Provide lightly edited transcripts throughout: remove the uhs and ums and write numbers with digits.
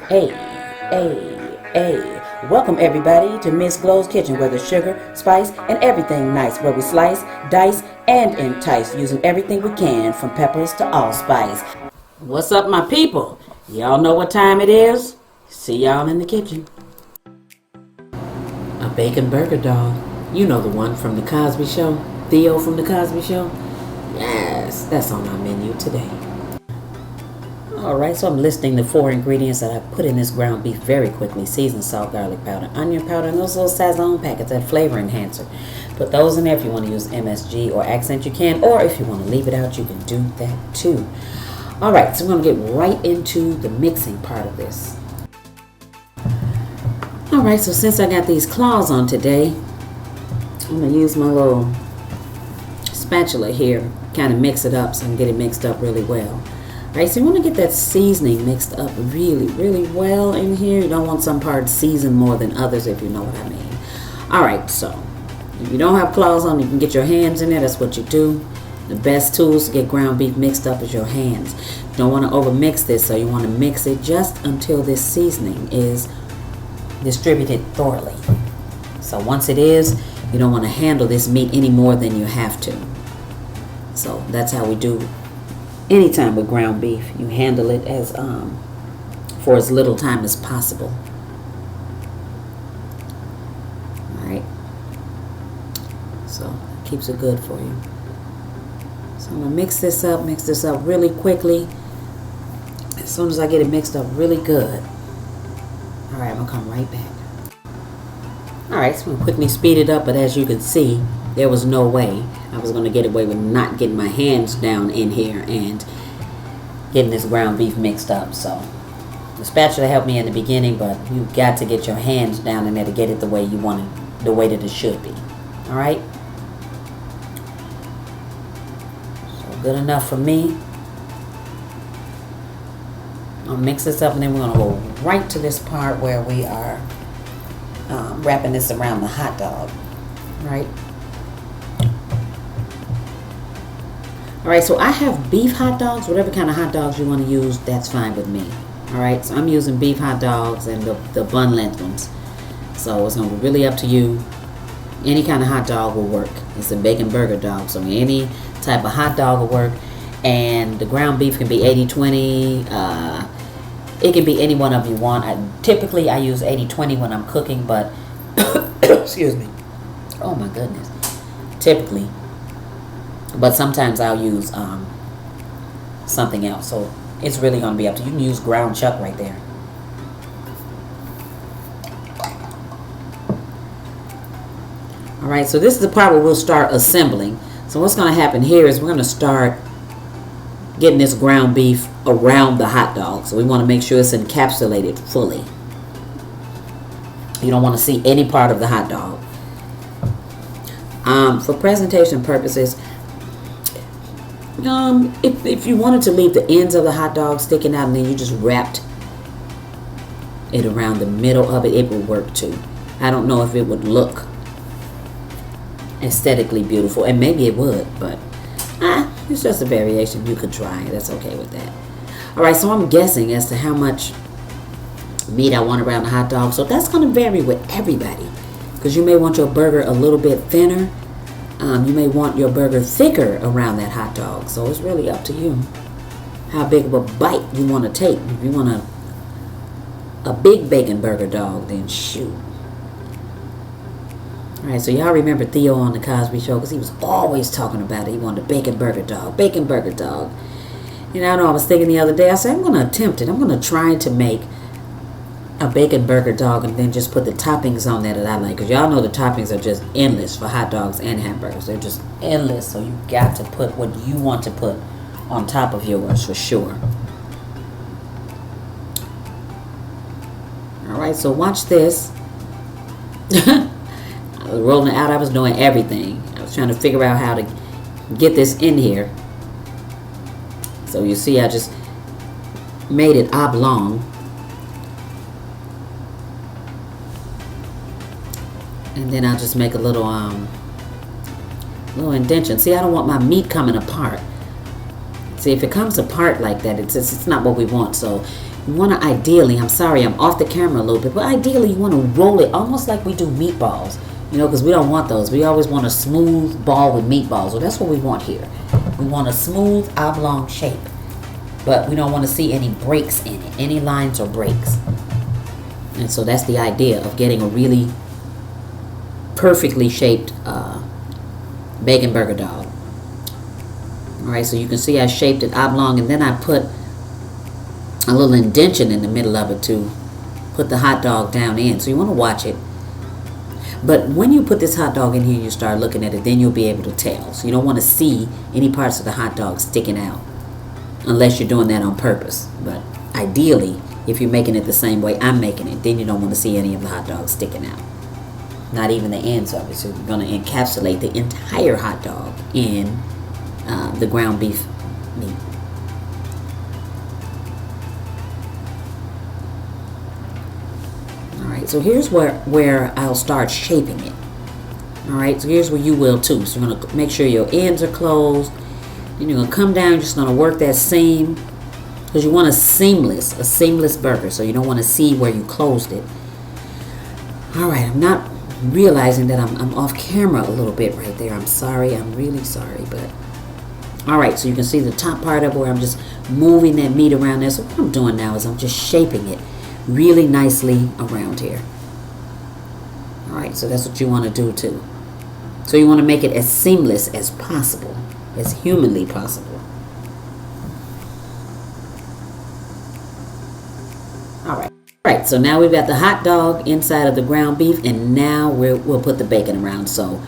Hey, hey. Welcome everybody to Miss Glow's Kitchen, where there's sugar, spice, and everything nice, where we slice, dice, and entice, using everything we can, from peppers to allspice. What's up, my people? Y'all know what time it is? See y'all in the kitchen. A bacon burger dog. You know the one from the Cosby Show. Theo from the Cosby Show. Yes, that's on our menu today. Alright, so I'm listing the 4 ingredients that I put in this ground beef very quickly. Seasoned salt, garlic powder, onion powder, and those little Sazon packets, that flavor enhancer. Put those in there. If you want to use MSG or accent, you can. Or if you want to leave it out, you can do that too. Alright, so I'm going to get right into the mixing part of this. Alright, so since I got these claws on today, I'm going to use my little spatula here, kind of mix it up so I can get it mixed up really well. Alright, so you want to get that seasoning mixed up really well in here. You don't want some parts seasoned more than others, if you know what I mean. Alright, so if you don't have claws on, you can get your hands in there. That's what you do. The best tools to get ground beef mixed up is your hands. You don't want to over mix this, so you want to mix it just until this seasoning is distributed thoroughly. So once it is, you don't want to handle this meat any more than you have to. So that's how we do anytime with ground beef. You handle it as for as little time as possible. Alright, so it keeps it good for you. So I'm going to mix this up really quickly as soon as I get it mixed up really good. Alright, I'm going to come right back. Alright, so I'm going to quickly speed it up, but as you can see, there was no way I was going to get away with not getting my hands down in here and getting this ground beef mixed up. So the spatula helped me in the beginning, but you've got to get your hands down in there to get it the way you want it, the way that it should be. Alright? So good enough for me. I'll mix this up, and then we're going to go right to this part where we are wrapping this around the hot dog. Right? Alright, so I have beef hot dogs. Whatever kind of hot dogs you want to use, that's fine with me. Alright, so I'm using beef hot dogs and the bun length ones. So it's going to be really up to you. Any kind of hot dog will work. It's a bacon burger dog, so any type of hot dog will work. And the ground beef can be 80-20. It can be any one of you want. Typically, I use 80-20 when I'm cooking, but excuse me. Oh my goodness. Typically. But sometimes I'll use something else. So it's really going to be up to you. You can use ground chuck right there. Alright, so this is the part where we'll start assembling. So what's going to happen here is we're going to start getting this ground beef around the hot dog. So we want to make sure it's encapsulated fully. You don't want to see any part of the hot dog. For presentation purposes, if you wanted to leave the ends of the hot dog sticking out and then you just wrapped it around the middle of it, it would work too. I don't know if it would look aesthetically beautiful, and maybe it would, but it's just a variation. You could try. That's okay with that. Alright, so I'm guessing as to how much meat I want around the hot dog. So that's going to vary with everybody, because you may want your burger a little bit thinner. You may want your burger thicker around that hot dog. So it's really up to you how big of a bite you want to take. If you want a big bacon burger dog, then shoot. Alright, so y'all remember Theo on the Cosby Show, because he was always talking about it. He wanted a bacon burger dog, bacon burger dog. And I know I was thinking the other day, I said, I'm going to attempt it. I'm going to try to make a bacon burger dog and then just put the toppings on there that I like. Because y'all know the toppings are just endless for hot dogs and hamburgers. They're just endless. So you got to put what you want to put on top of yours for sure. Alright, so watch this. I was rolling it out. I was doing everything. I was trying to figure out how to get this in here. So you see, I just made it oblong. And then I'll just make a little indentation. See, I don't want my meat coming apart. See, if it comes apart like that, it's not what we want. So You want to ideally, I'm sorry, I'm off the camera a little bit, but ideally you want to roll it almost like we do meatballs. You know, because we don't want those. We always want a smooth ball with meatballs. Well, that's what we want here. We want a smooth oblong shape. But we don't want to see any breaks in it. Any lines or breaks. And so that's the idea of getting a really perfectly shaped bacon burger dog. Alright, so you can see I shaped it oblong, and then I put a little indentation in the middle of it to put the hot dog down in. So you want to watch it. But when you put this hot dog in here and you start looking at it, then you'll be able to tell. So you don't want to see any parts of the hot dog sticking out unless you're doing that on purpose. But ideally, if you're making it the same way I'm making it, then you don't want to see any of the hot dogs sticking out. Not even the ends of it. So you're going to encapsulate the entire hot dog in the ground beef meat. Alright, so here's where I'll start shaping it. Alright, so here's where you will too. So you're going to make sure your ends are closed. Then you're going to come down, you're just going to work that seam. Because you want a seamless burger. So you don't want to see where you closed it. Alright, I'm not realizing that I'm off camera a little bit right there. I'm sorry, I'm really sorry. But alright, so you can see the top part of it where I'm just moving that meat around there. So what I'm doing now is I'm just shaping it really nicely around here. Alright, so that's what you want to do too. So you want to make it as seamless as possible, as humanly possible. Alright. Alright, so now we've got the hot dog inside of the ground beef, and now we'll put the bacon around. So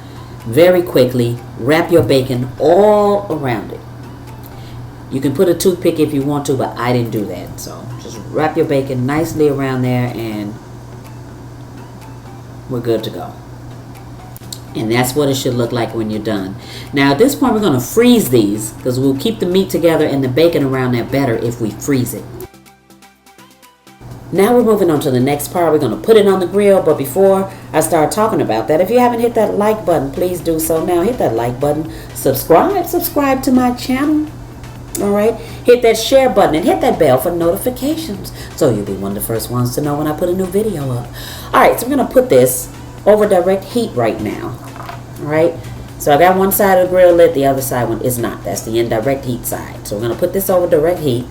very quickly, wrap your bacon all around it. You can put a toothpick if you want to, but I didn't do that. So just wrap your bacon nicely around there, and we're good to go. And that's what it should look like when you're done. Now at this point we're going to freeze these, because we'll keep the meat together and the bacon around there better if we freeze it. Now we're moving on to the next part. We're going to put it on the grill, but before I start talking about that, if you haven't hit that like button, please do so now. Hit that like button. Subscribe to my channel. Alright, hit that share button and hit that bell for notifications, so you'll be one of the first ones to know when I put a new video up. Alright, so we're going to put this over direct heat right now. Alright, so I got one side of the grill lit, the other side one is not. That's the indirect heat side. So we're going to put this over direct heat.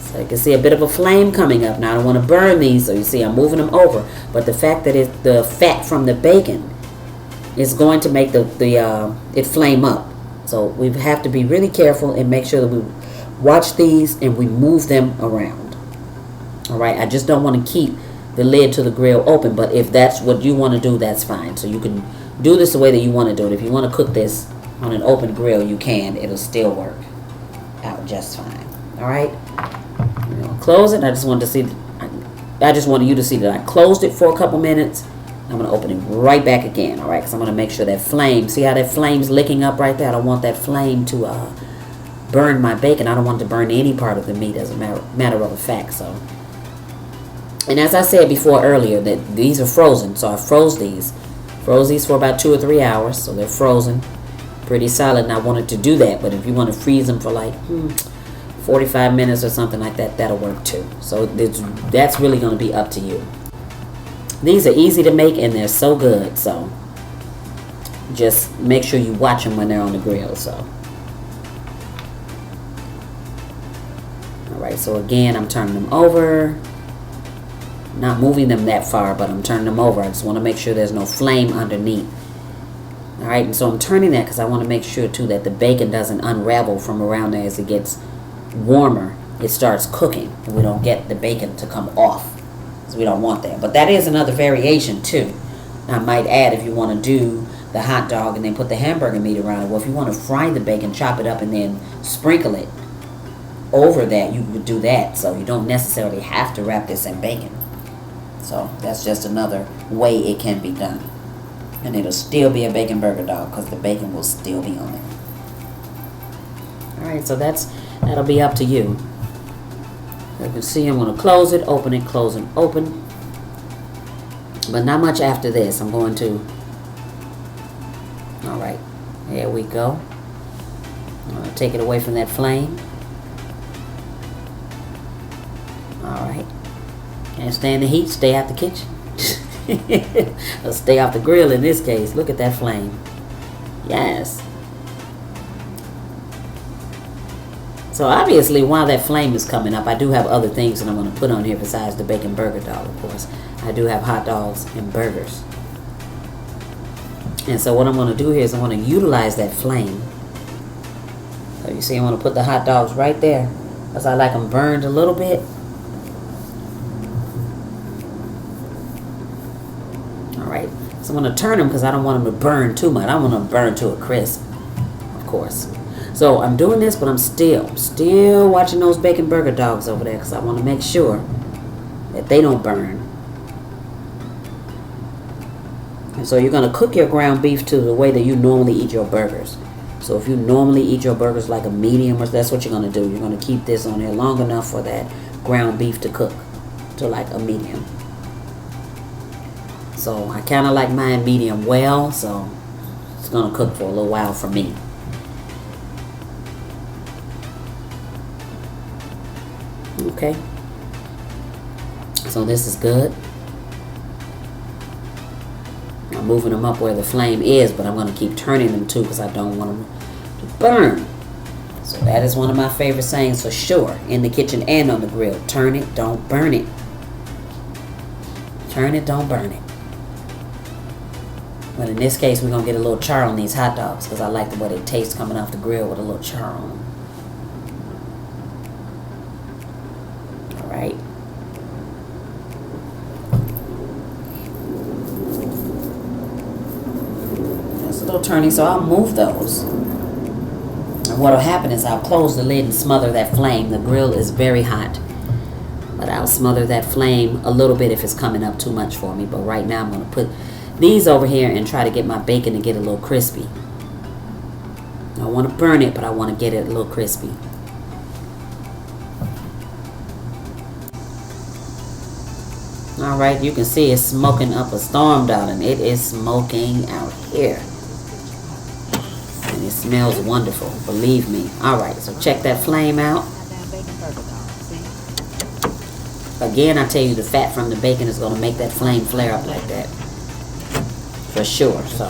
So you can see a bit of a flame coming up. Now I don't want to burn these, so you see I'm moving them over. But the fact that the fat from the bacon is going to make it flame up. So we have to be really careful and make sure that we watch these and we move them around. Alright, I just don't want to keep the lid to the grill open, but if that's what you want to do, that's fine. So you can do this the way that you want to do it. If you want to cook this on an open grill, you can. It'll still work out just fine. Alright, close it. I just wanted you to see that I closed it for a couple minutes. I'm going to open it right back again, alright? Because I'm going to make sure that flame, see how that flame's licking up right there? I don't want that flame to burn my bacon. I don't want it to burn any part of the meat, as a matter of fact. So, and as I said before earlier, that these are frozen. So I froze these for about 2 or 3 hours. So they're frozen, pretty solid. And I wanted to do that. But if you want to freeze them for like 45 minutes or something like that, that'll work too. So that's really going to be up to you. These are easy to make and they're so good, so just make sure you watch them when they're on the grill. So alright, so again I'm turning them over, not moving them that far, but I'm turning them over. I just want to make sure there's no flame underneath. Alright, and so I'm turning that because I want to make sure too that the bacon doesn't unravel from around there. As it gets warmer, it starts cooking and we don't get the bacon to come off. We don't want that. But that is another variation too. I might add, if you want to do the hot dog and then put the hamburger meat around it, well, if you want to fry the bacon, chop it up and then sprinkle it over that, you would do that. So you don't necessarily have to wrap this in bacon. So that's just another way it can be done. And it'll still be a bacon burger dog because the bacon will still be on there. Alright, so that'll be up to you. You can see I'm going to close it, open it, close and open. But not much after this. I'm going to... Alright, there we go. I'm going to take it away from that flame. Alright. Can't stand the heat, stay out the kitchen. Or stay off the grill in this case. Look at that flame. Yes. So obviously while that flame is coming up, I do have other things that I'm going to put on here besides the bacon burger dog, of course. I do have hot dogs and burgers. And so what I'm going to do here is I'm going to utilize that flame. So you see I want to put the hot dogs right there because I like them burned a little bit. Alright, so I'm going to turn them because I don't want them to burn too much. I don't want them to burn to a crisp, of course. So I'm doing this, but I'm still watching those bacon burger dogs over there because I want to make sure that they don't burn. And so you're going to cook your ground beef to the way that you normally eat your burgers. So if you normally eat your burgers like a medium, or that's what you're going to do. You're going to keep this on there long enough for that ground beef to cook to like a medium. So I kind of like mine medium well, so it's going to cook for a little while for me. Okay. So this is good. I'm moving them up where the flame is, but I'm going to keep turning them too because I don't want them to burn. So that is one of my favorite sayings for sure, in the kitchen and on the grill. Turn it, don't burn it. Turn it, don't burn it. But in this case, we're going to get a little char on these hot dogs because I like the way they taste coming off the grill with a little char on them. Alright. Turning, so I'll move those, and what will happen is I'll close the lid and smother that flame. The grill is very hot, but I'll smother that flame a little bit if it's coming up too much for me. But right now I'm going to put these over here and try to get my bacon to get a little crispy. I don't want to burn it, but I want to get it a little crispy. Alright, you can see it's smoking up a storm, darling. It is smoking out here. And it smells wonderful, believe me. Alright, so check that flame out. Again, I tell you, the fat from the bacon is going to make that flame flare up like that. For sure, so.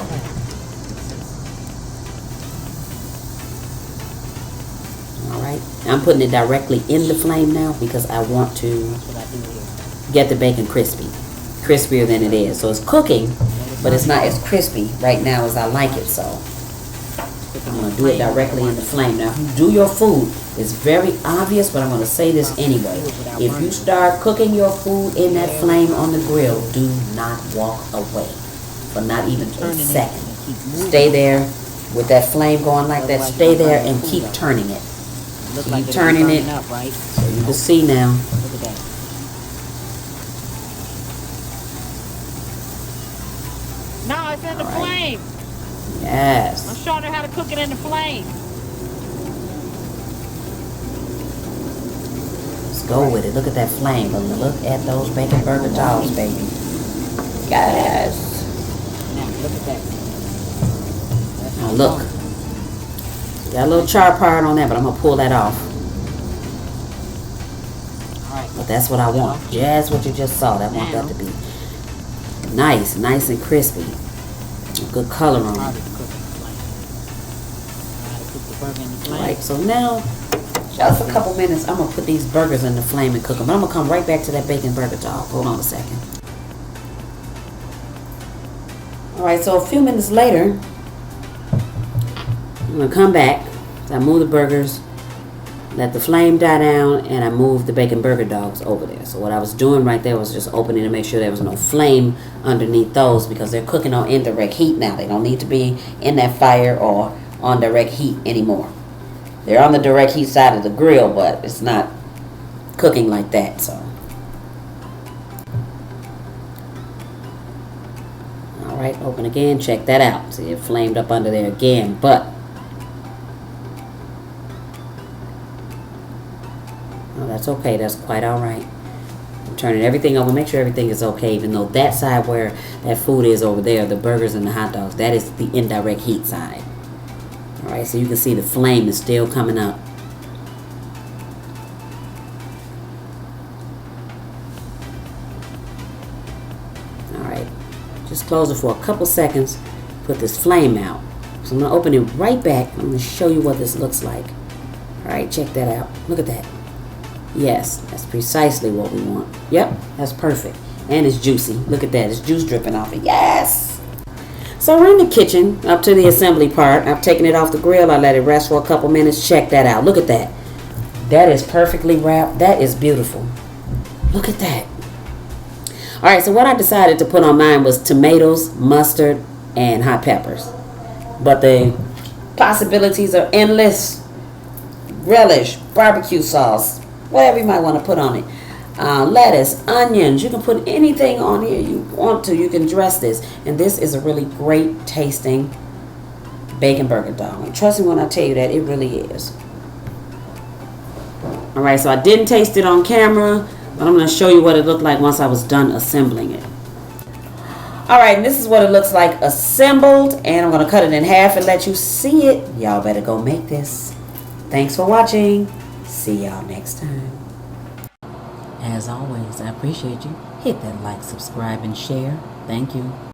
Alright, I'm putting it directly in the flame now because I want to get the bacon crispy. Crispier than it is. So it's cooking, but it's not as crispy right now as I like it, so. I'm going to do it directly in the flame. Now, if you do your food, it's very obvious, but I'm going to say this anyway. If you start cooking your food in that flame on the grill, do not walk away for not even a second. Stay there with that flame going like that. Stay there and keep turning it. Keep turning it so you can see now. No, it's in the flame. Yes. I'm showing her how to cook it in the flame. Let's go with it. Look at that flame. Look at those bacon burger dogs, baby. Yes. Now, look at that. Now look. Got a little char part on that, but I'm going to pull that off. Alright. But that's what I want. Just what you just saw. I want that to be nice and crispy. Good color on it. Alright, so now, just a couple minutes, I'm going to put these burgers in the flame and cook them. But I'm going to come right back to that bacon burger dog. Hold on a second. Alright, so a few minutes later, I'm going to come back. So I move the burgers, let the flame die down, and I move the bacon burger dogs over there. So what I was doing right there was just opening to make sure there was no flame underneath those because they're cooking on indirect heat now. They don't need to be in that fire or on direct heat anymore. They're on the direct heat side of the grill, but it's not cooking like that. So, all right, open again. Check that out. See, it flamed up under there again, but oh, that's okay. That's quite all right. I'm turning everything over. Make sure everything is okay, even though that side where that food is over there, the burgers and the hot dogs, that is the indirect heat side. Alright, so you can see the flame is still coming up. Just close it for a couple seconds. Put this flame out. So I'm going to open it right back. I'm going to show you what this looks like. Alright, check that out. Look at that. Yes, that's precisely what we want. Yep, that's perfect. And it's juicy. Look at that. It's juice dripping off it. Yes! So we're in the kitchen, up to the assembly part. I've taken it off the grill. I let it rest for a couple minutes. Check that out. Look at that. That is perfectly wrapped. That is beautiful. Look at that. Alright, so what I decided to put on mine was tomatoes, mustard, and hot peppers. But the possibilities are endless. Relish, barbecue sauce, whatever you might want to put on it. Lettuce, onions. You can put anything on here you want to. You can dress this. And this is a really great tasting bacon burger dog. And trust me when I tell you that, it really is. Alright, so I didn't taste it on camera, but I'm going to show you what it looked like once I was done assembling it. Alright, and this is what it looks like assembled. And I'm going to cut it in half and let you see it. Y'all better go make this. Thanks for watching. See y'all next time. As always, I appreciate you. Hit that like, subscribe, and share. Thank you.